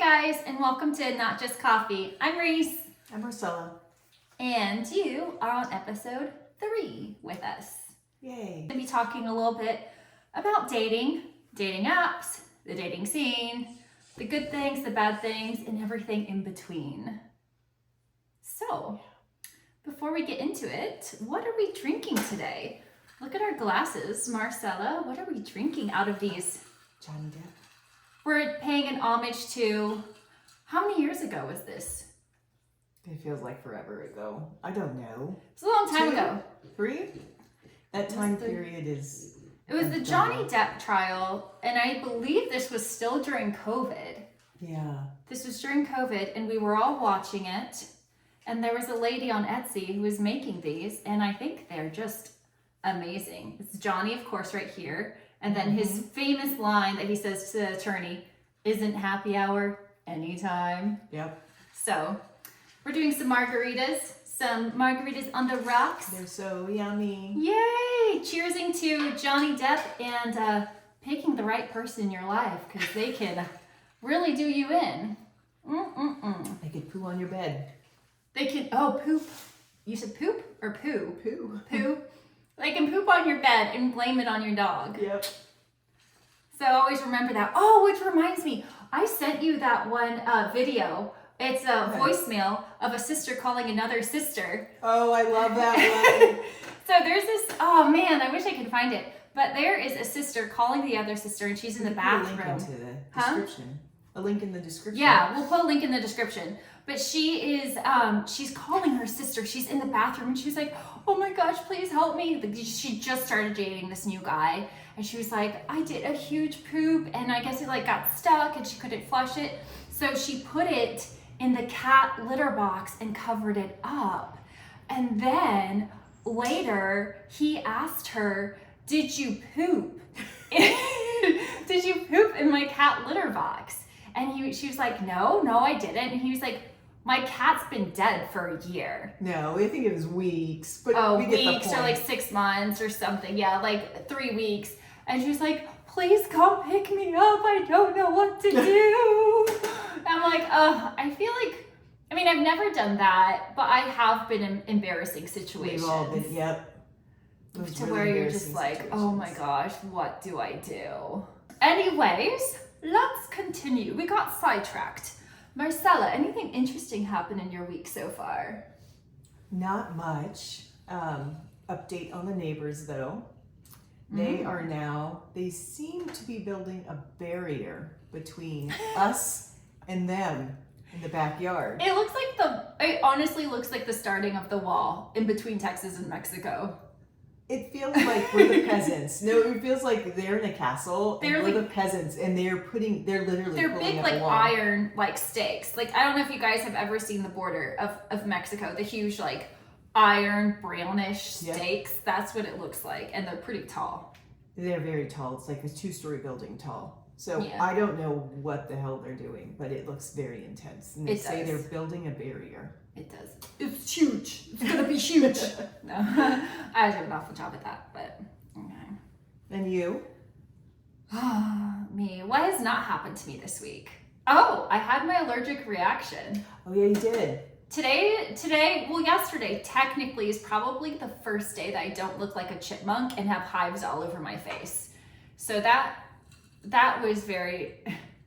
guys, and welcome to Not Just Coffee. I'm Reese. I'm Marcella. And you are on episode 3 with us. Yay. We're going to be talking a little bit about dating apps, the dating scene, the good things, the bad things, and everything in between. So, before we get into it, what are we drinking today? Look at our glasses. Marcella, what are we drinking out of these? Johnny Depp. We're paying an homage to, how many years ago was this? It feels like forever ago. I don't know. It's a long time ago. 3? That time period is... It was the Johnny Depp trial, and I believe this was still during COVID. Yeah. This was during COVID, and we were all watching it, and there was a lady on Etsy who was making these, and I think they're just amazing. It's Johnny, of course, right here, and then his famous line that he says to the attorney, "Isn't happy hour anytime?" Yep. So, we're doing some margaritas on the rocks. They're so yummy. Yay! Cheersing to Johnny Depp and picking the right person in your life, because they can really do you in. They could poo on your bed. They can, poop. You said poop or poo? Poo. Poo. They can poop on your bed and blame it on your dog. Yep. So always remember that. Oh, which reminds me, I sent you that one video. It's a voicemail of a sister calling another sister. Oh, I love that one. So there's this, oh man, I wish I could find it. But there is a sister calling the other sister, and she's in the bathroom. A link into the description. A link in the description. Yeah, we'll put a link in the description. But she is, she's calling her sister. She's in the bathroom, and she's like, "Oh my gosh, please help me." She just started dating this new guy, and she was like, "I did a huge poop, and I guess it like got stuck, and she couldn't flush it." So she put it in the cat litter box and covered it up. And then later, he asked her, "Did you poop? Did you poop in my cat litter box?" And she was like, no, I didn't. And he was like, "My cat's been dead for a year." No, I think it was weeks. But oh, we get the weeks point. or like 6 months or something. Yeah, like 3 weeks. And she was like, "Please come pick me up. I don't know what to do." I'm like, I feel like, I mean, I've never done that, but I have been in embarrassing situations. We've all been, yep. Those To really where you're just embarrassing like, oh my gosh, what do I do? Anyways, let's continue. We got sidetracked. Marcella, anything interesting happen in your week so far? Not much. Update on the neighbors though. They seem to be building a barrier between us and them in the backyard. It honestly looks like the starting of the wall in between Texas and Mexico. It feels like we're the peasants. No, it feels like they're in a castle and we're the peasants, and they're literally they're pulling big up like a wall. iron like stakes. Like, I don't know if you guys have ever seen the border of Mexico, the huge like iron brownish stakes. That's what it looks like, and they're pretty tall. They're very tall. It's like a 2-story building tall. So Yeah. I don't know what the hell they're doing, but it looks very intense. And they say they're building a barrier. It does. It's huge. It's gonna be huge. No, I did an awful job at that, but okay. And you? Me. What has not happened to me this week? Oh, I had my allergic reaction. Oh yeah, you did. Yesterday technically is probably the first day that I don't look like a chipmunk and have hives all over my face. So that was very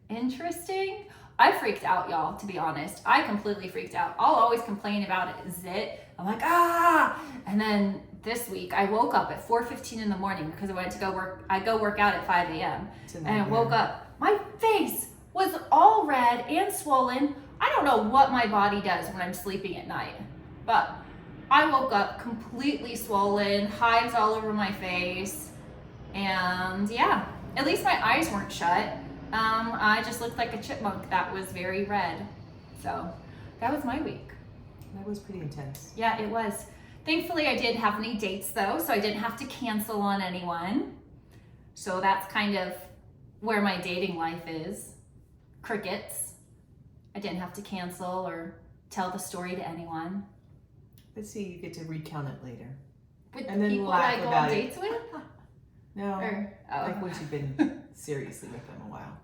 interesting. I freaked out, y'all, to be honest. I completely freaked out. I'll always complain about it, zit. I'm like, And then this week I woke up at 4:15 in the morning because I went to go work. I go work out at 5 a.m. And I woke up. My face was all red and swollen. I don't know what my body does when I'm sleeping at night, but I woke up completely swollen, hives all over my face, and yeah, at least my eyes weren't shut. I just looked like a chipmunk that was very red. So that was my week. That was pretty intense. Yeah, it was. Thankfully, I didn't have any dates though, so I didn't have to cancel on anyone. So that's kind of where my dating life is. Crickets. I didn't have to cancel or tell the story to anyone. Let's see, you get to recount it later. With And the then people laugh that I go about on it. dates with? No, Or, like once you've been seriously with them a while.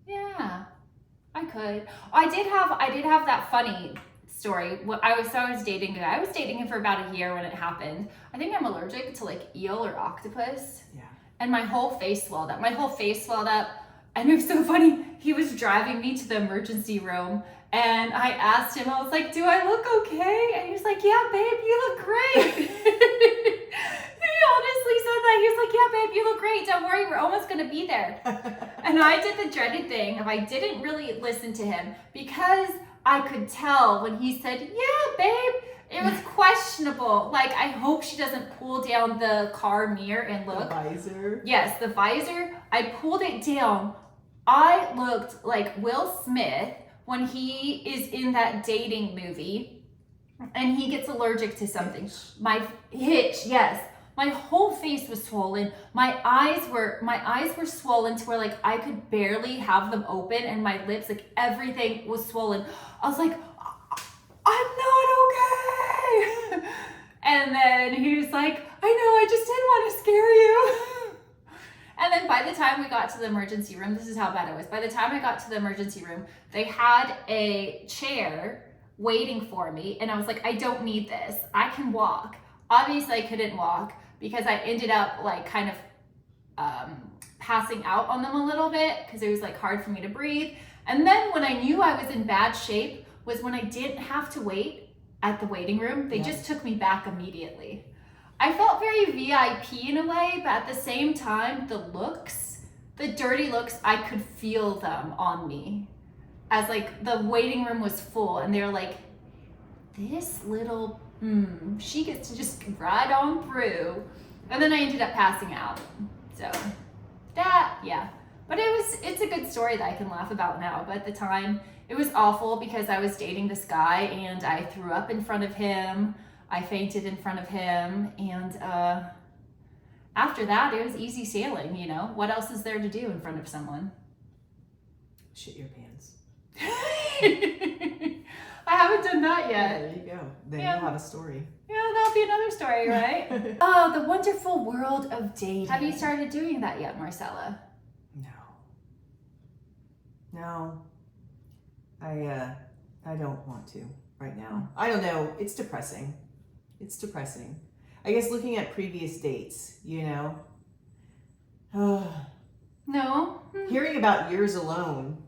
Yeah. I could. I did have that funny story. I was dating a guy. I was dating him for about a year when it happened. I think I'm allergic to like eel or octopus. Yeah. And my whole face swelled up. And it was so funny. He was driving me to the emergency room and I asked him, I was like, do I look okay? And he was like, yeah, babe, you look great. He honestly said that. He was like, yeah, babe, you look great. Don't worry, we're almost going to be there. And I did the dreaded thing of I didn't really listen to him because I could tell when he said, yeah, babe, it was questionable. Like, I hope she doesn't pull down the car mirror and look. The visor. Yes, the visor. I pulled it down. I looked like Will Smith when he is in that dating movie and he gets allergic to something. Hitch, yes. My whole face was swollen. My eyes were swollen to where like I could barely have them open and my lips, like everything was swollen. I was like, I'm not okay. And then he was like, I know, I just didn't want to scare you. And then by the time we got to the emergency room, this is how bad it was. By the time I got to the emergency room, they had a chair waiting for me. And I was like, I don't need this. I can walk. Obviously, I couldn't walk because I ended up like kind of passing out on them a little bit because it was like hard for me to breathe. And then when I knew I was in bad shape was when I didn't have to wait at the waiting room. They just took me back immediately. I felt very VIP in a way, but at the same time, the dirty looks, I could feel them on me. As like the waiting room was full and they're like, this little, she gets to just ride on through. And then I ended up passing out. So yeah. But it's a good story that I can laugh about now. But at the time, it was awful because I was dating this guy and I threw up in front of him. I fainted in front of him, and after that, it was easy sailing, you know? What else is there to do in front of someone? Shit your pants. I haven't done that yet. Yeah, there you go. Then you'll have a story. Yeah, that'll be another story, right? Oh, the wonderful world of dating. Have you started doing that yet, Marcella? No. I don't want to right now. I don't know. It's depressing. I guess looking at previous dates, you know. No. Hearing about yours alone.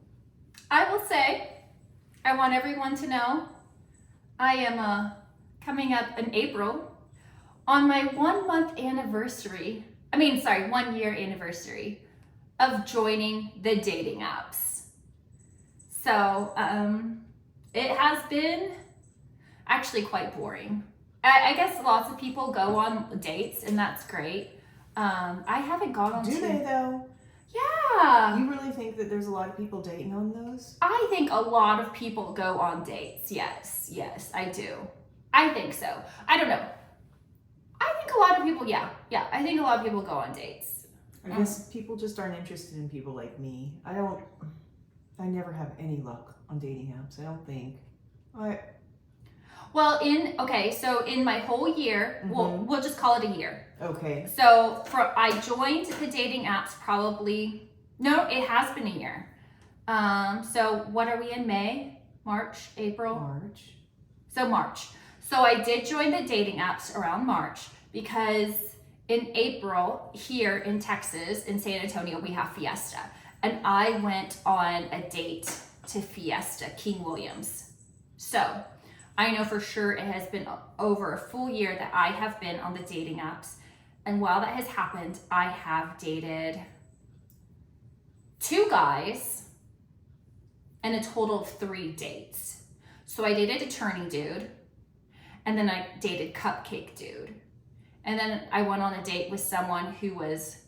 I will say, I want everyone to know, I am coming up in April on my 1 year anniversary of joining the dating apps. So, it has been actually quite boring. I guess lots of people go on dates and that's great. I haven't gone on Do they though? Yeah. You really think that there's a lot of people dating on those? I think a lot of people go on dates. Yes, I do. I think so. I don't know. I think a lot of people, yeah. I think a lot of people go on dates. I guess people just aren't interested in people like me. I never have any luck on dating apps, I don't think. Well, so in my whole year, we'll just call it a year. Okay. So I joined the dating apps it has been a year. So what are we in, May, March, April? March. So March. So I did join the dating apps around March because in April here in Texas, in San Antonio, we have Fiesta. And I went on a date to Fiesta, King Williams. So I know for sure it has been over a full year that I have been on the dating apps. And while that has happened, I have dated 2 guys and a total of 3 dates. So I dated Attorney Dude, and then I dated Cupcake Dude. And then I went on a date with someone who was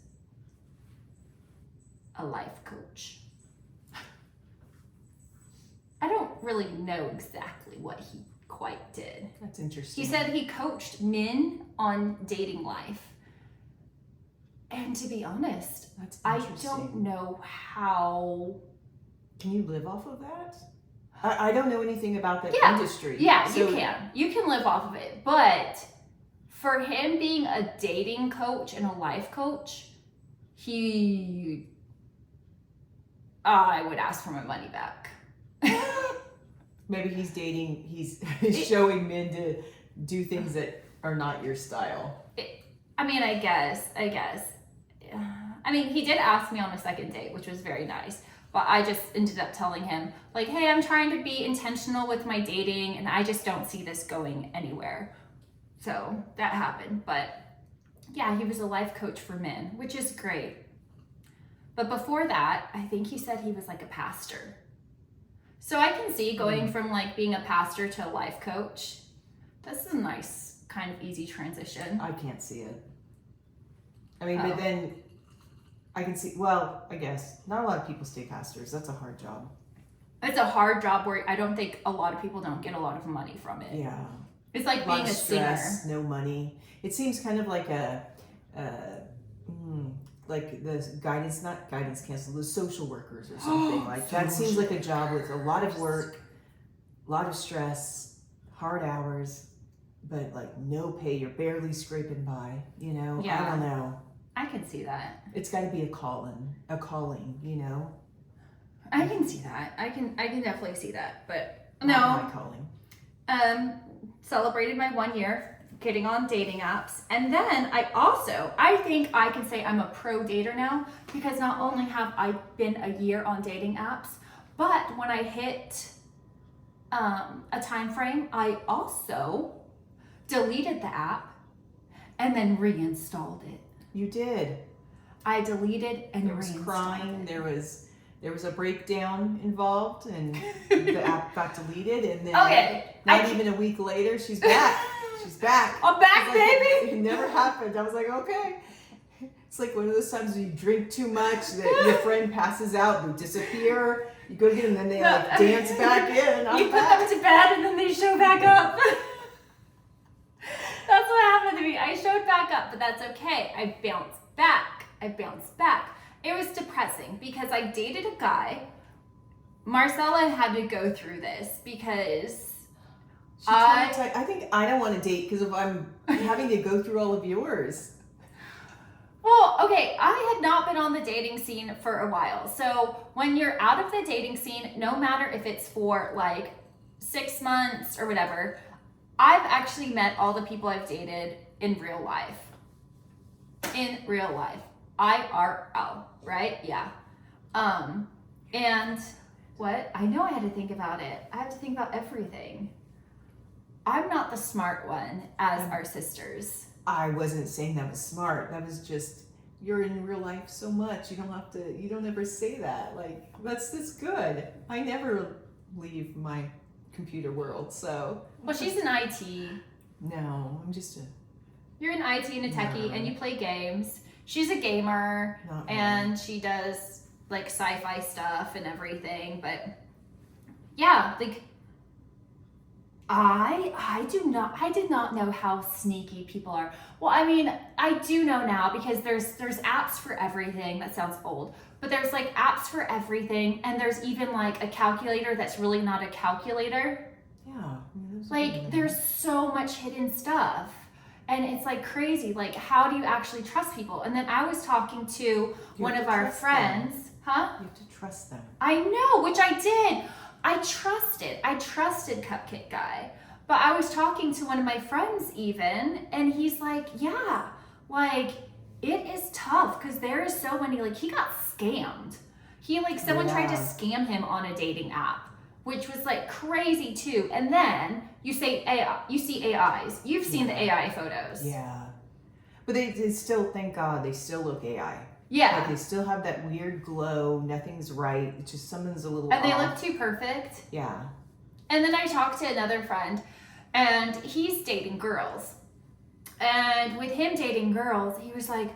a life coach. I don't really know exactly what he quite did. That's interesting. He said he coached men on dating life. And to be honest, I don't know how. Can you live off of that? I don't know anything about that industry. Yeah, so you can. You can live off of it. But for him being a dating coach and a life coach, I would ask for my money back. Maybe he's dating. He's showing men to do things that are not your style. I mean, I guess. I mean, he did ask me on a second date, which was very nice. But I just ended up telling him, like, hey, I'm trying to be intentional with my dating, and I just don't see this going anywhere. So that happened. But yeah, he was a life coach for men, which is great. But before that, I think he said he was like a pastor. So I can see going from like being a pastor to a life coach. That's a nice kind of easy transition. I can't see it. I mean, but then I can see, well, I guess not a lot of people stay pastors. That's a hard job. It's a hard job where I don't think a lot of people don't get a lot of money from it. Yeah. It's like being a stress, singer. No money. It seems kind of like like the not guidance counselor, the social workers or something like that. Seems like a job with a lot of work, a lot of stress, hard hours, but like no pay. You're barely scraping by, you know? Yeah. I don't know. I can see that. It's got to be a calling, you know? I can see that. I can definitely see that. But Not no. my calling. Celebrated my 1 year getting on dating apps. And then I think I can say I'm a pro dater now because not only have I been a year on dating apps, but when I hit a time frame, I also deleted the app and then reinstalled it. You did. I deleted and There was reinstalled crying. it. There was a breakdown involved, and the app got deleted. And then Okay. not even a week later, she's back. She's back. I'm back, Like, baby. it never happened. I was like, okay. It's like one of those times when you drink too much, that your friend passes out, they disappear. You go get them, then they like dance back in. You put them to bed and then they show back up. That's what happened to me. I showed back up, but that's okay. I bounced back. It was depressing because I dated a guy. Marcella had to go through this because I think I don't want to date because if I'm having to go through all of yours. Well, okay, I had not been on the dating scene for a while. So when you're out of the dating scene, no matter if it's for like 6 months or whatever, I've actually met all the people I've dated in real life. In real life. IRL, right? Yeah. And what? I know I had to think about it. I have to think about everything. I'm not the smart one as our sisters. I wasn't saying that was smart. That was just, you're in real life so much. You don't ever say that. Like, that's good. I never leave my computer world, so. Well, she's in IT. No, I'm just You're in IT and a techie, No. and you play games. She's a gamer, not and she does like sci-fi stuff and everything. But yeah, like I did not know how sneaky people are. Well, I mean, I do know now because there's apps for everything. That sounds old, but there's like apps for everything, and there's even like a calculator that's really not a calculator. Yeah. Like there's so much hidden stuff. And it's like crazy. Like, how do you actually trust people? And then I was talking to one of our friends. Huh? You have to trust them. I know, which I did. I trusted Cupcake Guy. But I was talking to one of my friends even, and he's like, yeah, like, it is tough because there is so many, like, he got scammed. Someone tried to scam him on a dating app, which was like crazy too. And then you see AIs. You've seen the AI photos. Yeah. But they still, thank God, they still look AI. Yeah. Like they still have that weird glow. Nothing's right. It's just someone's a little And they off. look too perfect. Yeah. And then I talked to another friend, and he's dating girls. And with him dating girls, he was like,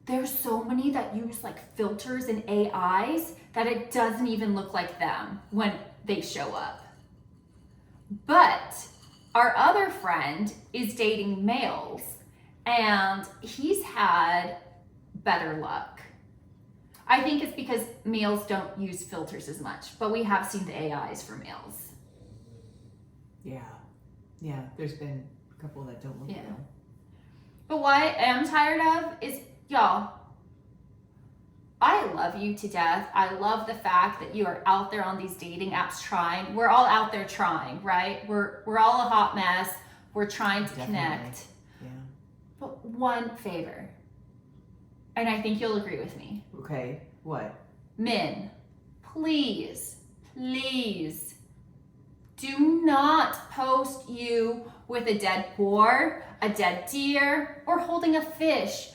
there's so many that use like filters and AIs that it doesn't even look like them when they show up. But our other friend is dating males, and he's had better luck. I think it's because males don't use filters as much, but we have seen the AIs for males. Yeah. Yeah. There's been a couple that don't look real. But what I am tired of is, y'all, I love you to death. I love the fact that you are out there on these dating apps trying. We're all out there trying, right? We're all a hot mess. We're trying to connect. Yeah. But one favor, and I think you'll agree with me. Okay. What? Men, please, please do not post you with a dead boar, a dead deer, or holding a fish.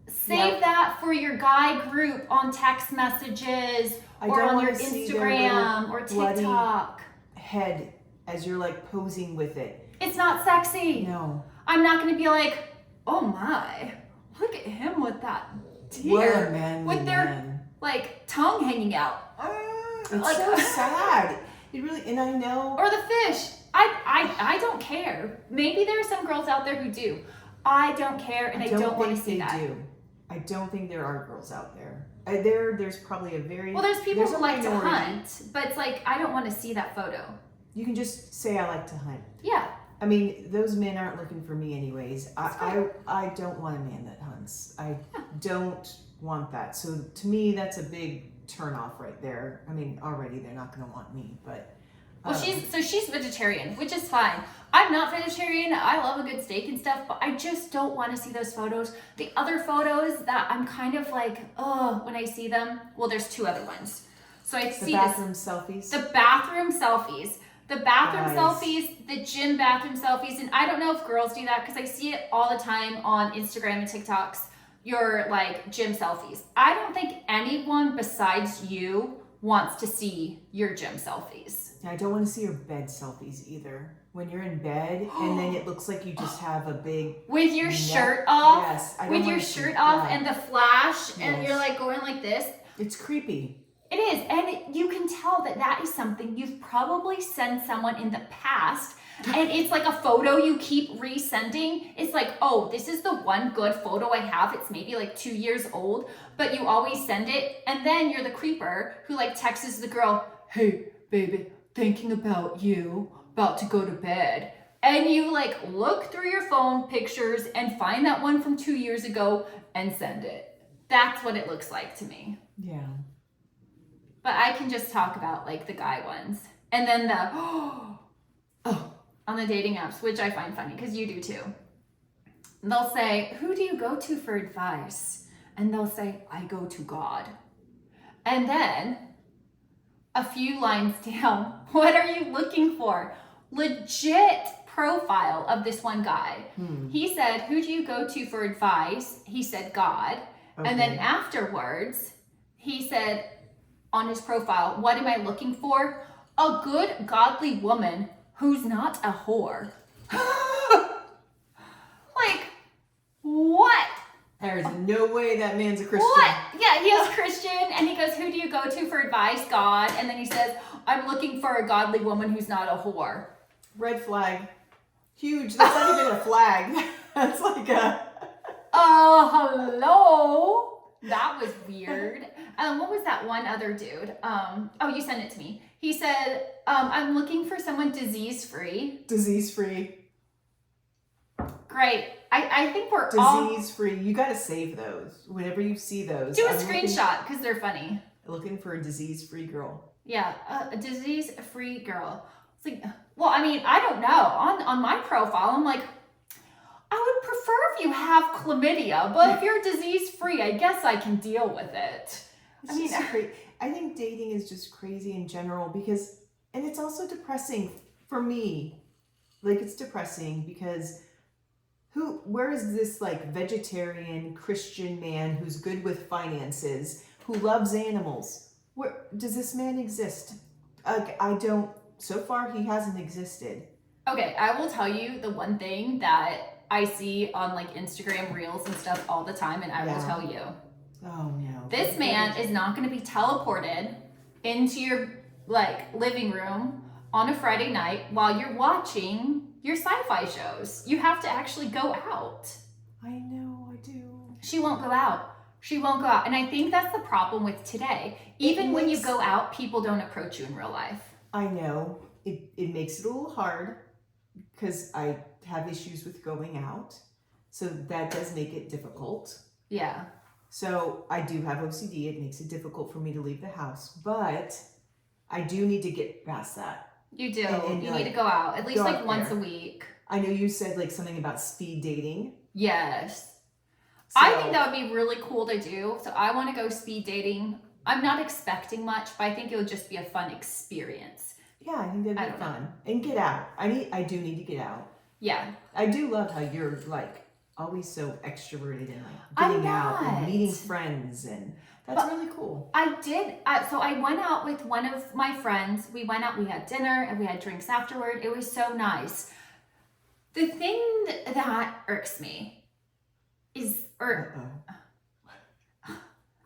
Save that for your guy group on text messages or on your Instagram or TikTok. Head as you're like posing with it. It's not sexy. No. I'm not going to be like, oh my, look at him with that deer. What a man with their like tongue hanging out. It's like, so sad. It really, and I know. Or the fish. I don't care. Maybe there are some girls out there who do. I don't care, and I don't want to see that. Do. I don't think there are girls out there. There's probably a very there's people who like to minority. hunt, but it's like I don't want to see that photo. You can just say I like to hunt. Yeah. I mean, those men aren't looking for me anyways. I don't want a man that hunts. I don't want that. So to me, that's a big turn off right there. I mean, already they're not going to want me, but. Well, she's vegetarian, which is fine. I'm not vegetarian. I love a good steak and stuff, but I just don't want to see those photos. The other photos that I'm kind of like, oh, when I see them. Well, there's two other ones. So I see the bathroom selfies. The bathroom selfies. The bathroom Guys. selfies, the gym bathroom selfies, and I don't know if girls do that because I see it all the time on Instagram and TikToks. Your like gym selfies. I don't think anyone besides you wants to see your gym selfies. I don't want to see your bed selfies either. When you're in bed and then it looks like you just have a big with your neck. shirt off. Yes, I don't with want your to see shirt off that. and the flash, and Yes. you're like going like this. It's creepy. It is, and you can tell that that is something you've probably sent someone in the past, and it's like a photo you keep resending. It's like, oh, this is the one good photo I have. It's maybe like 2 years old, but you always send it, and then you're the creeper who like texts the girl, hey, baby, thinking about you, about to go to bed. And you like look through your phone pictures and find that one from 2 years ago and send it. That's what it looks like to me. Yeah. But I can just talk about like the guy ones. And then the, oh, on the dating apps, which I find funny because you do too. They'll say, who do you go to for advice? And they'll say, I go to God. And then a few lines down, what are you looking for? Legit profile of this one guy. He said, who do you go to for advice? He said, God. Okay. And then afterwards, he said on his profile, what am I looking for? A good, godly woman who's not a whore. Like, what? There's no way that man's a Christian. What? Yeah, he is Christian, and he goes, who do you go to for advice? God. And then he says, I'm looking for a godly woman who's not a whore. Red flag. Huge. That's not even a flag. That's like a... Hello? That was weird. What was that one other dude? Oh, you sent it to me. He said, I'm looking for someone disease-free. Disease-free. Great. I think we're all... Disease-free. You got to save those. Whenever you see those. Do a screenshot, because they're funny. Looking for a disease-free girl. Yeah, a disease-free girl. It's like, well, I mean, I don't know. On my profile, I'm like, I would prefer if you have chlamydia, but if you're disease-free, I guess I can deal with it. I think dating is just crazy in general because, and it's also depressing for me. Like, it's depressing because where is this like vegetarian Christian man who's good with finances, who loves animals? Where does this man exist? So far he hasn't existed. Okay, I will tell you the one thing that I see on like Instagram reels and stuff all the time, and I will tell you. Oh no. This man is not going to be teleported into your like living room on a Friday night while you're watching your sci-fi shows. You have to actually go out. I know, I do. She won't go out. She won't go out. And I think that's the problem with today. Even when you go out, people don't approach you in real life. I know. It makes it a little hard because I have issues with going out. So that does make it difficult. Yeah. So I do have OCD. It makes it difficult for me to leave the house, but I do need to get past that. You do. And You like, need to go out at least go like out once there. a week. I know you said like something about speed dating. Yes. So, I think that would be really cool to do. So I want to go speed dating. I'm not expecting much, but I think it would just be a fun experience. yeah, I think that'd be fun. And get out. I do need to get out. Yeah. I do love how you're like always so extroverted and like getting out and meeting friends, and that's really cool. So I went out with one of my friends. We went out, we had dinner, and we had drinks afterward. It was so nice. The thing that irks me is,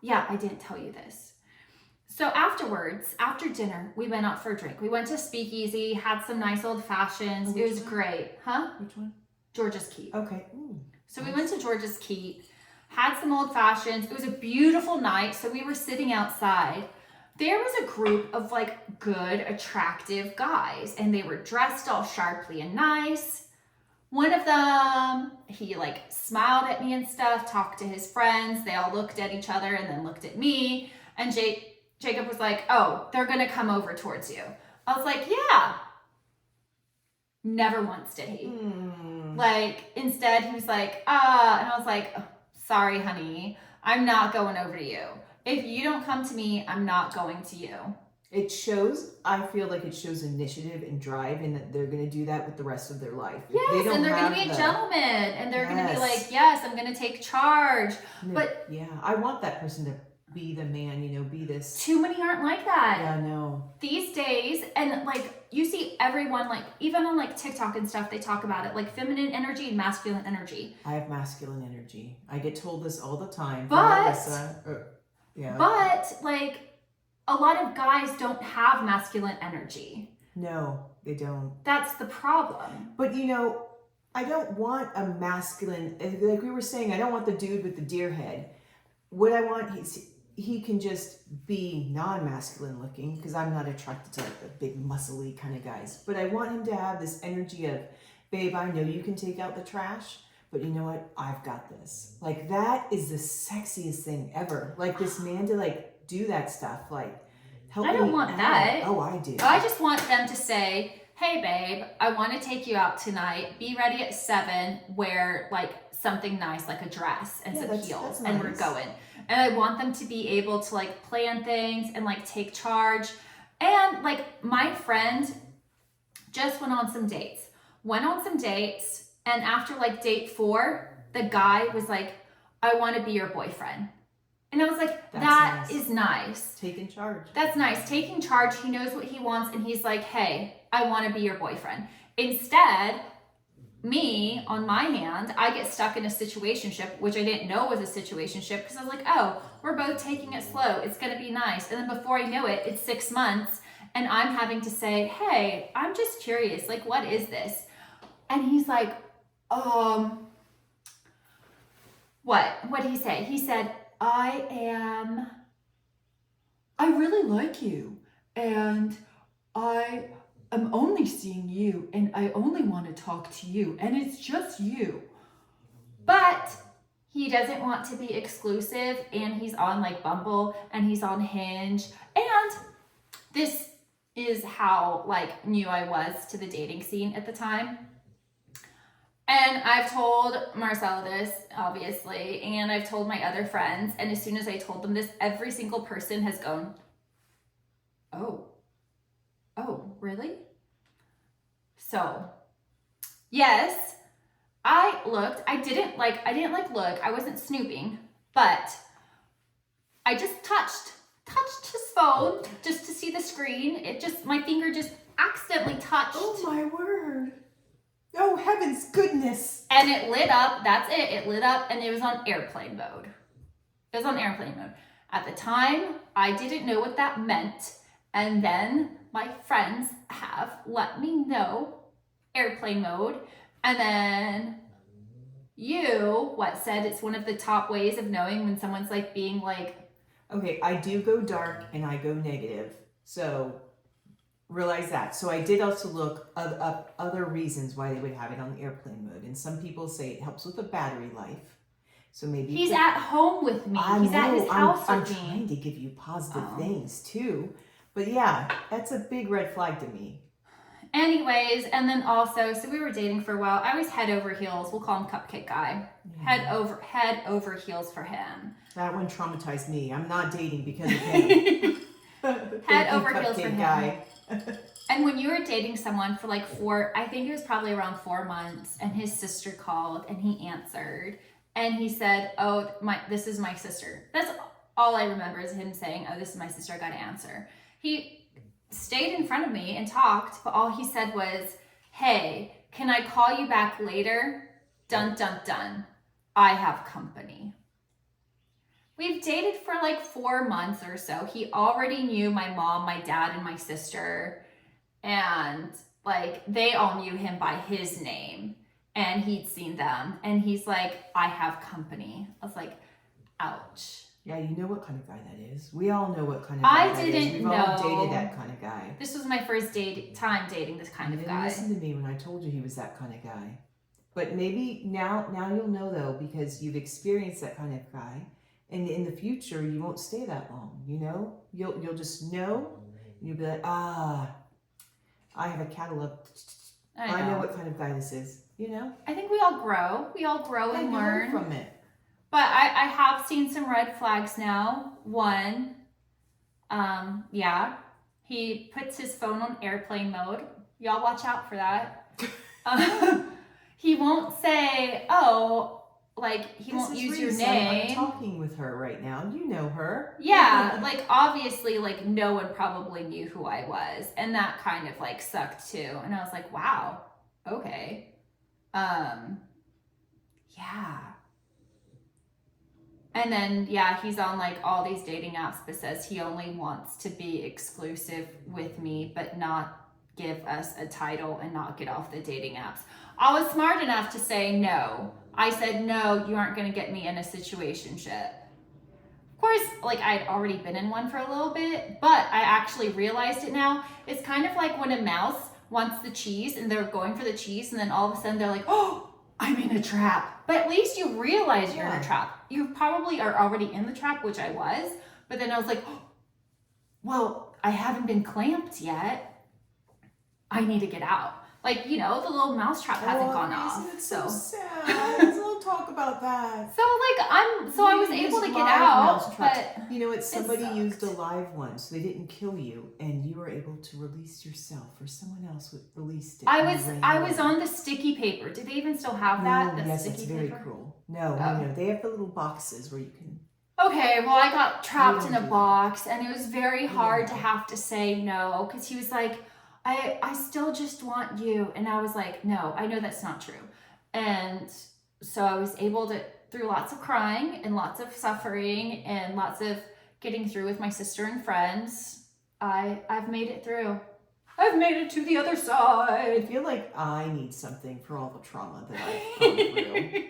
yeah, I didn't tell you this. So afterwards, after dinner, we went out for a drink. We went to Speakeasy, had some nice old fashions. It was great. Huh? Which one? George's Keep. Okay. Ooh, so we went to George's Keep, had some old fashions. It was a beautiful night. So we were sitting outside. There was a group of like good, attractive guys, and they were dressed all sharply and nice. One of them, he like smiled at me and stuff, talked to his friends. They all looked at each other and then looked at me. And Jacob was like, oh, they're going to come over towards you. I was like, yeah. Never once did he. Like, instead, he was like, and I was like, oh, sorry, honey. I'm not going over to you. If you don't come to me, I'm not going to you. It shows, I feel like it shows initiative and drive, and that they're going to do that with the rest of their life. Yes, and they're going to be a gentleman, and they're going to be like, yes, I'm going to take charge. But yeah, I want that person to be the man, be this. Too many aren't like that. Yeah, no. These days, and like, you see everyone, like, even on like TikTok and stuff, they talk about it, like feminine energy and masculine energy. I have masculine energy. I get told this all the time. But, yeah. But, like, a lot of guys don't have masculine energy. No, they don't. That's the problem. But I don't want a masculine, like we were saying, I don't want the dude with the deer head. What I want is he can just be non-masculine looking, because I'm not attracted to like the big muscly kind of guys. But I want him to have this energy of, babe, I know you can take out the trash, but you know what? I've got this. Like, that is the sexiest thing ever. Like, this man to like do that stuff, like help me. I don't want that. Oh, I do. I just want them to say, hey babe, I want to take you out tonight. Be ready at 7. Wear like something nice, like a dress and some heels, and we're going. And I want them to be able to like plan things and like take charge. And like, my friend just went on some dates. And after like date 4, the guy was like, I want to be your boyfriend. And I was like, that is nice. Taking charge. That's nice. Taking charge. He knows what he wants, and he's like, hey, I want to be your boyfriend. Instead, me, on my hand, I get stuck in a situationship, which I didn't know was a situationship, because I was like, oh, we're both taking it slow. It's going to be nice. And then before I know it, it's 6 months, and I'm having to say, hey, I'm just curious. Like, what is this? And he's like, what? What'd he say? He said, I really like you, and I am only seeing you, and I only want to talk to you, and it's just you. But he doesn't want to be exclusive, and he's on like Bumble, and he's on Hinge, and this is how like new I was to the dating scene at the time. And I've told Marcella this, obviously, and I've told my other friends, and as soon as I told them this, every single person has gone, oh, really? So, yes, I didn't look, I wasn't snooping, but I just touched his phone just to see the screen. My finger just accidentally touched. Oh my word. Oh, heavens, goodness. And it lit up. That's it. It lit up, and it was on airplane mode. At the time, I didn't know what that meant. And then my friends have let me know airplane mode. And then said it's one of the top ways of knowing when someone's like being like. Okay, I do go dark and I go negative. So realize that. So I did also look up other reasons why they would have it on the airplane mode. And some people say it helps with the battery life. So maybe He's at home with me. He's at his house I'm with me. trying to give you positive Oh. things too. But yeah, that's a big red flag to me. Anyways, and then also, so we were dating for a while. I was head over heels. We'll call him Cupcake Guy. Yeah. Head over heels for him. That one traumatized me. I'm not dating because of him. Head over heels for Cupcake him. Guy. And when you were dating someone for like I think it was probably around 4 months, and his sister called and he answered and he said, "Oh, this is my sister." That's all I remember is him saying, "Oh, this is my sister, I gotta answer." He stayed in front of me and talked, but all he said was, "Hey, can I call you back later? Dun dun dun. I have company." We've dated for like 4 months or so. He already knew my mom, my dad, and my sister. And like they all knew him by his name. And he'd seen them. And he's like, "I have company." I was like, ouch. Yeah, you know what kind of guy that is. We all know what kind of guy that is. I didn't We've know. all dated that kind of guy. This was my first time dating this kind of guy. Listen to me when I told you he was that kind of guy. But maybe now you'll know though, because you've experienced that kind of guy. And in the future, you won't stay that long. You know, you'll just know. And you'll be like, I have a catalog. I know what kind of guy this is. You know. I think we all grow. We all grow and learn from it. But I have seen some red flags now. One, he puts his phone on airplane mode. Y'all watch out for that. He won't say, "Oh," like he won't use your name. I'm talking with her right now. You know her. Yeah, like obviously, like no one probably knew who I was, and that kind of like sucked too. And I was like, "Wow, okay, yeah." And then, he's on like all these dating apps, but says he only wants to be exclusive with me, but not give us a title and not get off the dating apps. I was smart enough to say no. I said, "No, you aren't going to get me in a situationship." Of course, like I'd already been in one for a little bit, but I actually realized it now. It's kind of like when a mouse wants the cheese and they're going for the cheese, and then all of a sudden they're like, "Oh, I'm in a trap." But at least you realize you're in a trap. You probably are already in the trap, which I was. But then I was like, "Oh, well, I haven't been clamped yet. I need to get out." Like, the little mousetrap hasn't gone off. It's so sad. Let's not talk about that. So I was able to get out, but you know what? Somebody used a live one, so they didn't kill you, and you were able to release yourself, or someone else released it. I was on the sticky paper. Do they even still have that? No, yes, it's very cruel. No, they have the little boxes where you can. Okay, well, I got trapped in a box, and it was very hard to have to say no, because he was like, I still just want you. And I was like, "No, I know that's not true." And so I was able to, through lots of crying and lots of suffering and lots of getting through with my sister and friends, I've made it through. I've made it to the other side. I feel like I need something for all the trauma that I've gone through.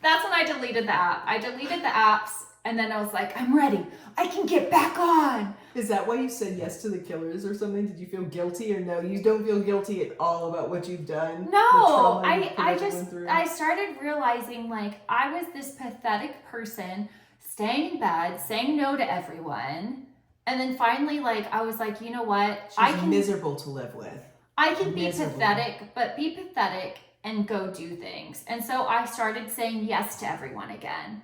That's when I deleted the app. I deleted the apps, and then I was like, "I'm ready. I can get back on." Is that why you said yes to the killers or something? Did you feel guilty, or no? You don't feel guilty at all about what you've done? No, I started realizing like I was this pathetic person staying in bed, saying no to everyone. And then finally, like, I was like, you know what? She's miserable to live with. I can be pathetic, but be pathetic and go do things. And so I started saying yes to everyone again.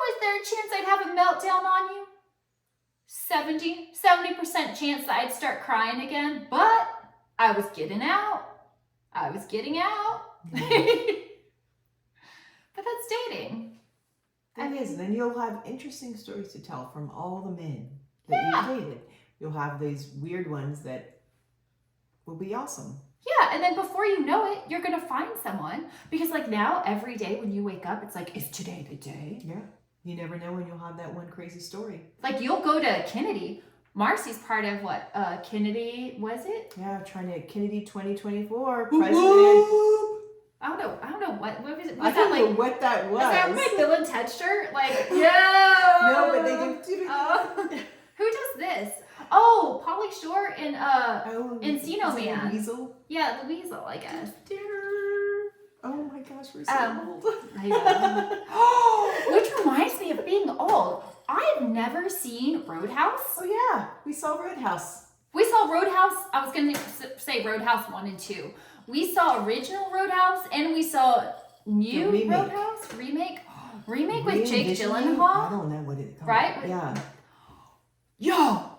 Was there a chance I'd have a meltdown on you? 70% chance that I'd start crying again, but I was getting out. But that's dating. It is, and then you'll have interesting stories to tell from all the men that you've dated. You'll have these weird ones that will be awesome. Yeah, and then before you know it, you're gonna find someone, because like now every day when you wake up, it's like, is today the day? Yeah. You never know when you'll have that one crazy story. Like you'll go to Kennedy. Marcy's part of what? Kennedy, was it? Yeah, trying to Kennedy 2024 I president. don't know what was it? I don't know what that was. Was that my Bill and Ted shirt? Like, yeah. No, but they do. Who does this? Oh, Pauly Shore in Encino Man. Weasel? Yeah, the Weasel, I guess. Oh my my gosh, we're so old. I know. Which reminds me of being old. I've never seen Roadhouse. Oh yeah, we saw Roadhouse. We saw Roadhouse. I was going to say Roadhouse 1 and 2. We saw original Roadhouse and we saw new Roadhouse remake. Remake with Jake Gyllenhaal. I don't know what it's called. Right? Yeah. Yo,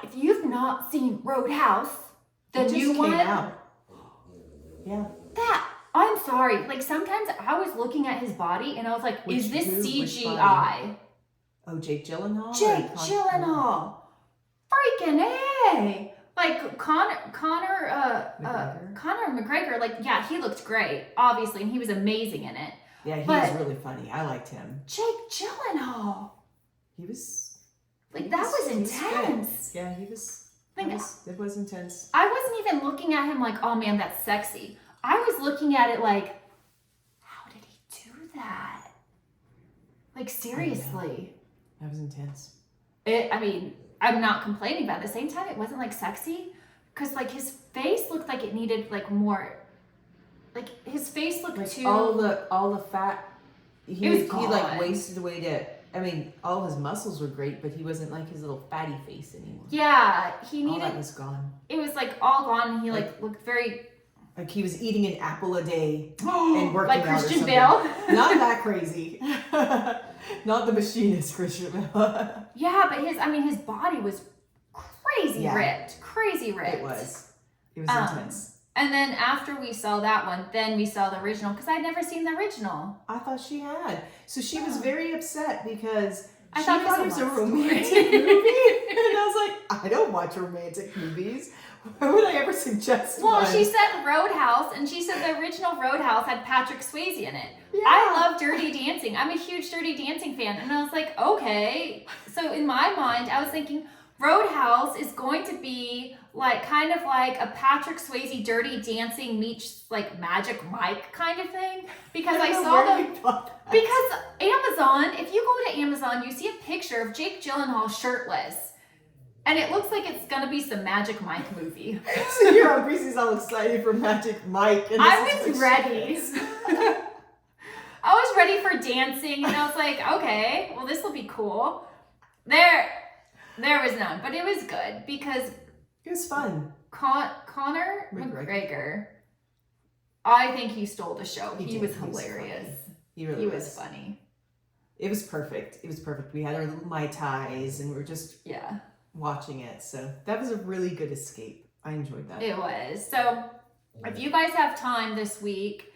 if you've not seen Roadhouse, the It just new came one, out. Yeah. I'm sorry. Like sometimes I was looking at his body and I was like, is this Which CGI? Oh, Jake Gyllenhaal? Jake Gyllenhaal. Freaking A. Like Conor McGregor, like, yeah, he looked great, obviously, and he was amazing in it. Yeah, he was really funny. I liked him. Jake Gyllenhaal. He was like, that was intense. Yeah, he was. Like, it was intense. I wasn't even looking at him like, oh man, that's sexy. I was looking at it like, how did he do that? Like, seriously. That was intense. I mean, I'm not complaining, but at the same time, it wasn't like sexy. Because, like, his face looked like it needed, like, more. Like, his face looked Like too. all the fat. He gone. like wasted away to. I mean, all his muscles were great, but he wasn't like his little fatty face anymore. Yeah, he needed. All that was gone. It was like all gone, and he like looked very. Like he was eating an apple a day and working like out Christian or Bale. Not that crazy. Not the machinist Christian Bale. Yeah, but his body was crazy ripped. It was intense. And then after we saw that one, then we saw the original because I'd never seen the original. I thought she had. So she was very upset because I she thought thought it was a love story. romantic movie. And I was like, I don't watch romantic movies. Why would I ever suggest Well, one? she said Roadhouse, and she said the original Roadhouse had Patrick Swayze in it. Yeah. I love Dirty Dancing. I'm a huge Dirty Dancing fan. And I was like, okay. So in my mind, I was thinking Roadhouse is going to be like kind of like a Patrick Swayze Dirty Dancing meets like Magic Mike kind of thing. Because I saw because Amazon, if you go to Amazon, you see a picture of Jake Gyllenhaal shirtless. And it looks like it's gonna be some Magic Mike movie. So here on Breezy's all excited for Magic Mike. And I was ready. I was ready for dancing, and I was like, okay, well, this will be cool. There was none, but it was good because it was fun. Conor McGregor, I think he stole the show. He was funny. hilarious. He really was. Was funny. It was perfect. It was perfect. We had our little Mai Tais, and we were just watching it. So that was a really good escape. I enjoyed that. It was. So if you guys have time this week,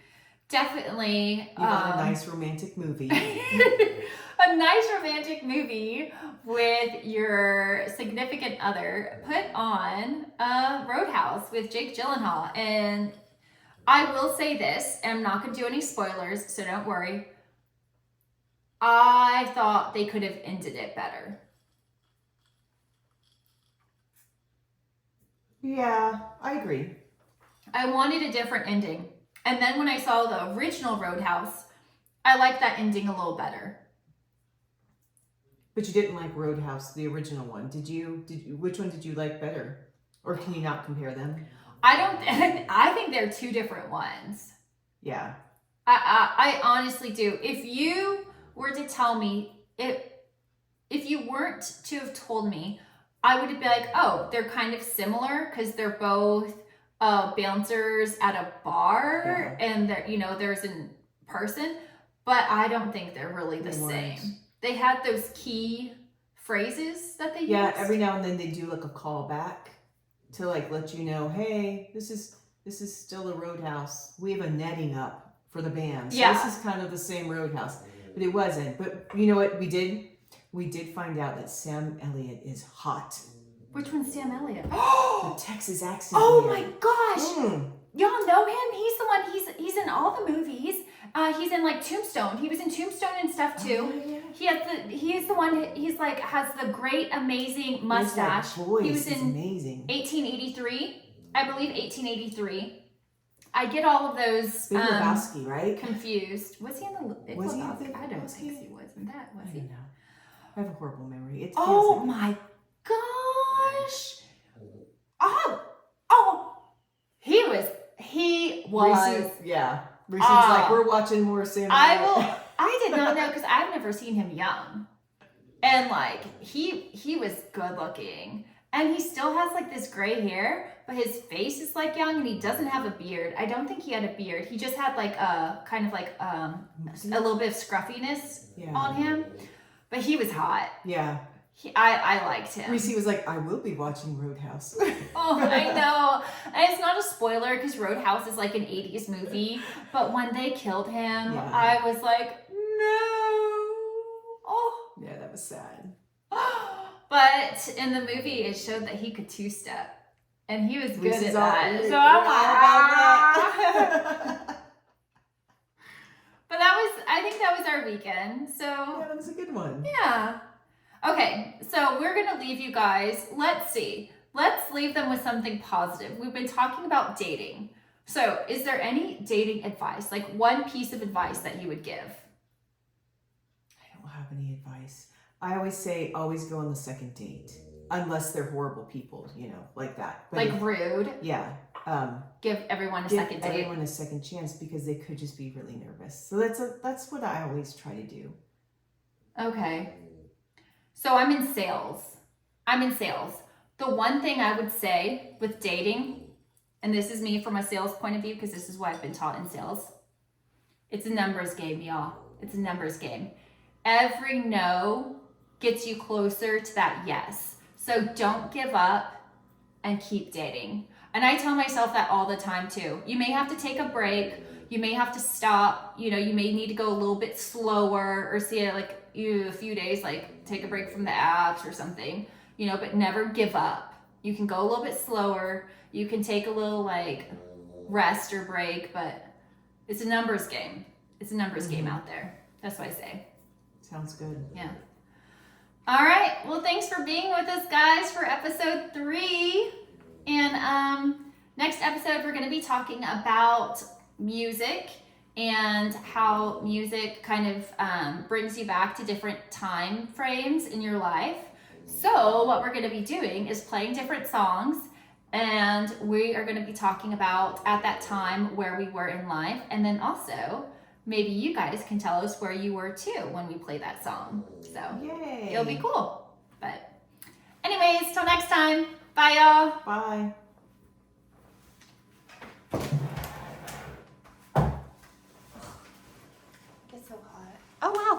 definitely you want a nice romantic movie. a nice romantic movie with your significant other, put on Roadhouse with Jake Gyllenhaal. And I will say this, and I'm not going to do any spoilers, so don't worry. I thought they could have ended it better. Yeah, I agree. I wanted a different ending. And then when I saw the original Roadhouse, I liked that ending a little better. But you didn't like Roadhouse, the original one. Did you? Which one did you like better? Or can you not compare them? I think they're two different ones. Yeah. I honestly do. If you were to tell me, if you weren't to have told me, I would be like, oh, they're kind of similar because they're both bouncers at a bar and there's in person, but I don't think they're really the same. They had those key phrases that they use. Every now and then they do like a call back to like let you know, hey, this is still a Roadhouse. We have a netting up for the band. So this is kind of the same Roadhouse. But it wasn't. But you know what we did? We did find out that Sam Elliott is hot. Which one's Sam Elliott? The Texas accent. Oh my gosh! Y'all know him? He's the one. He's in all the movies. He's in like Tombstone. He was in Tombstone and stuff too. He's the one. He's like has the great amazing mustache. His voice he was in amazing. 1883, I believe 1883. I get all of those Big Lebowski, right? confused. Was he in the Big Was he in Lebowski? Big I don't Lebowski? think he was in that. Was I he? don't know. I have a horrible memory. It Oh feels like my gosh! Oh, he was. Reese, Where she's like, we're watching more Sam. I did not know because I've never seen him young. And like he was good looking. And he still has like this gray hair, but his face is like young and he doesn't have a beard. I don't think he had a beard. He just had like a kind of like a little bit of scruffiness on him. But he was hot. Yeah. I liked him. Reese was like, I will be watching Roadhouse. Oh, I know. And it's not a spoiler because Roadhouse is like an 80s movie. But when they killed him, I was like, no. Oh. Yeah, that was sad. But in the movie, it showed that he could two-step. And he was good Reese at is that. all, So I'm all like, about that. But I think that was our weekend. So Yeah, that was a good one. yeah. Okay, so we're going to leave you guys. Let's see. Let's leave them with something positive. We've been talking about dating. So is there any dating advice, like one piece of advice that you would give? I don't have any advice. I always say, always go on the second date. Unless they're horrible people, like that. But Like rude? Yeah. Give everyone a Give second date. everyone a second chance because they could just be really nervous. So that's what I always try to do. Okay. So I'm in sales. The one thing I would say with dating, and this is me from a sales point of view because this is what I've been taught in sales. It's a numbers game, y'all. It's a numbers game. Every no gets you closer to that yes. So don't give up and keep dating. And I tell myself that all the time too. You may have to take a break. You may have to stop. You may need to go a little bit slower or see it like a few days, like take a break from the apps or something, but never give up. You can go a little bit slower. You can take a little like rest or break, but it's a numbers game. It's a numbers game out there. That's what I say. Sounds good. Yeah. All right. Well, thanks for being with us, guys, for episode 3. And next episode, we're going to be talking about music and how music kind of brings you back to different time frames in your life. So what we're going to be doing is playing different songs, and we are going to be talking about at that time where we were in life, and then also maybe you guys can tell us where you were too when we play that song. So Yay. It'll be cool. But anyways, till next time. Bye, y'all. Bye. It's so hot. Oh, wow.